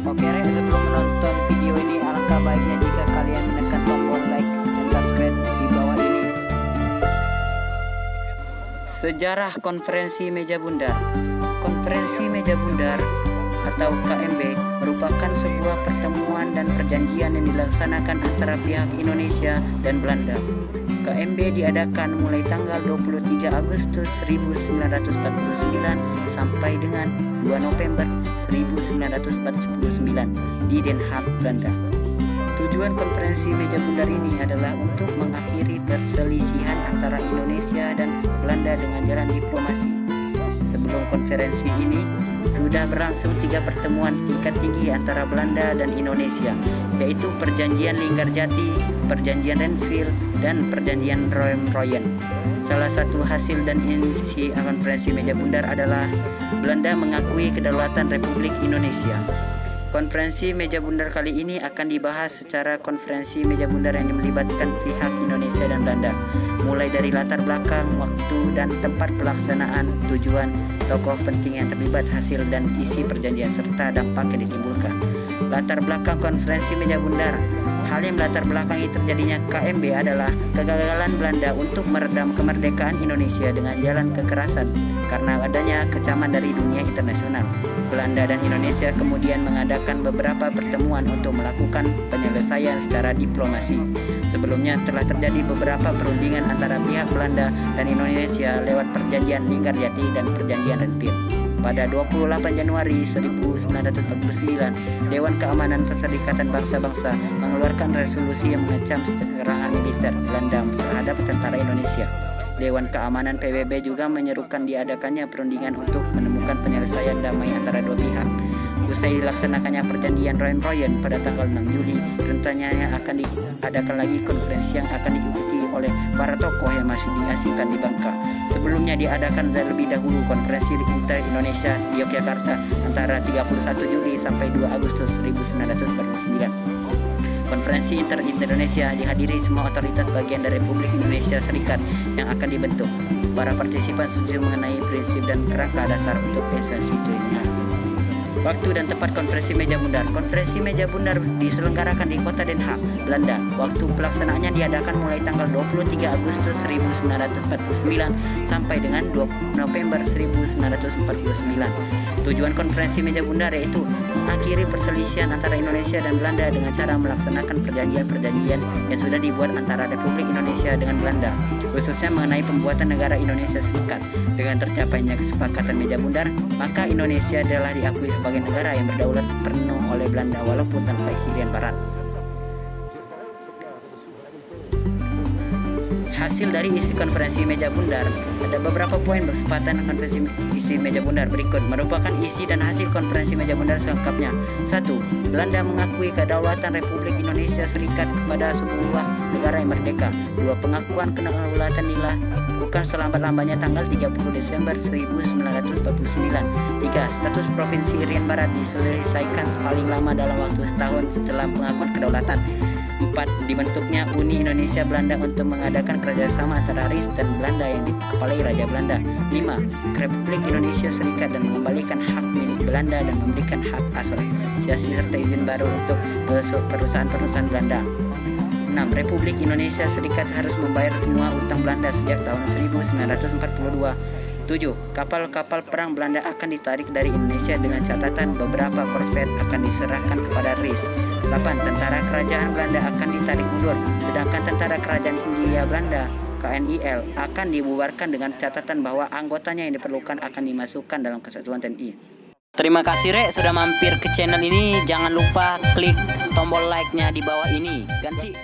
Oke Rek, sebelum menonton video ini alangkah baiknya jika kalian menekan tombol like dan subscribe di bawah ini. Sejarah Konferensi Meja Bundar. Konferensi Meja Bundar atau KMB merupakan sebuah pertemuan dan perjanjian yang dilaksanakan antara pihak Indonesia dan Belanda. KMB diadakan mulai tanggal 23 Agustus 1949 sampai dengan 2 November 1949 di Den Haag, Belanda. Tujuan konferensi Meja Bundar ini adalah untuk mengakhiri perselisihan antara Indonesia dan Belanda dengan jalan diplomasi. Sebelum konferensi ini, sudah berlangsung 3 pertemuan tingkat tinggi antara Belanda dan Indonesia, yaitu Perjanjian Linggarjati, Perjanjian Renville, dan Perjanjian Royen. Salah satu hasil dan isi konferensi Meja Bundar adalah Belanda mengakui kedaulatan Republik Indonesia. Konferensi Meja Bundar kali ini akan dibahas secara konferensi Meja Bundar yang melibatkan pihak Indonesia dan Belanda, mulai dari latar belakang, waktu dan tempat pelaksanaan, tujuan, tokoh penting yang terlibat, hasil dan isi perjanjian serta dampak yang ditimbulkan. Latar belakang konferensi Meja Bundar. Hal yang melatar belakangi terjadinya KMB adalah kegagalan Belanda untuk meredam kemerdekaan Indonesia dengan jalan kekerasan karena adanya kecaman dari dunia internasional. Belanda dan Indonesia kemudian mengadakan beberapa pertemuan untuk melakukan penyelesaian secara diplomasi. Sebelumnya telah terjadi beberapa perundingan antara pihak Belanda dan Indonesia lewat Perjanjian Linggarjati dan Perjanjian Renville. Pada 28 Januari 1949, Dewan Keamanan Perserikatan Bangsa-Bangsa mengeluarkan resolusi yang mengecam serangan militer Belanda terhadap tentara Indonesia. Dewan Keamanan PBB juga menyerukan diadakannya perundingan untuk menemukan penyelesaian damai antara dua pihak. Usai dilaksanakannya Perjanjian Royen pada tanggal 6 Juli, rencananya akan diadakan lagi konferensi yang akan diikuti oleh para tokoh yang masih diasingkan di Bangka. Sebelumnya diadakan terlebih dahulu konferensi inter-Indonesia di Yogyakarta antara 31 Juli sampai 2 Agustus 1949. Konferensi Inter-Indonesia dihadiri semua otoritas bagian dari Republik Indonesia Serikat yang akan dibentuk. Para partisipan setuju mengenai prinsip dan kerangka dasar untuk esensi tujuannya. Waktu dan tempat konferensi Meja Bundar. Konferensi Meja Bundar diselenggarakan di kota Den Haag, Belanda. Waktu pelaksanaannya diadakan mulai tanggal 23 Agustus 1949 sampai dengan 2 November 1949. Tujuan konferensi Meja Bundar yaitu mengakhiri perselisihan antara Indonesia dan Belanda dengan cara melaksanakan perjanjian-perjanjian yang sudah dibuat antara Republik Indonesia dengan Belanda, khususnya mengenai pembuatan negara Indonesia Serikat. Dengan tercapainya kesepakatan Meja Bundar, maka Indonesia adalah diakui sebagai negara yang berdaulat penuh oleh Belanda walaupun tanpa Irian Barat. Hasil dari isi konferensi Meja Bundar. Ada beberapa poin kesepakatan konferensi isi Meja Bundar berikut merupakan isi dan hasil konferensi Meja Bundar selengkapnya. 1. Belanda mengakui kedaulatan Republik Indonesia Serikat kepada sebuah negara yang merdeka. 2. Pengakuan kedaulatan dilakukan selambat-lambatnya tanggal 30 Desember 1949. 3. Status Provinsi Irian Barat diselesaikan paling lama dalam waktu setahun setelah pengakuan kedaulatan. 4. Dibentuknya Uni Indonesia Belanda untuk mengadakan kerjasama antara RIS dan Belanda yang dikepalai Raja Belanda. 5. Republik Indonesia Serikat dan mengembalikan hak milik Belanda dan memberikan hak asosiasi serta izin baru untuk perusahaan-perusahaan Belanda. 6. Republik Indonesia Serikat harus membayar semua utang Belanda sejak tahun 1942. 7. Kapal-kapal perang Belanda akan ditarik dari Indonesia dengan catatan beberapa korvet akan diserahkan kepada RIS. 8. Tentara kerajaan Belanda akan ditarik mundur, sedangkan tentara kerajaan Hindia Belanda KNIL akan dibubarkan dengan catatan bahwa anggotanya yang diperlukan akan dimasukkan dalam kesatuan TNI. Terima kasih Rek sudah mampir ke channel ini. Jangan lupa klik tombol like-nya di bawah ini. Ganti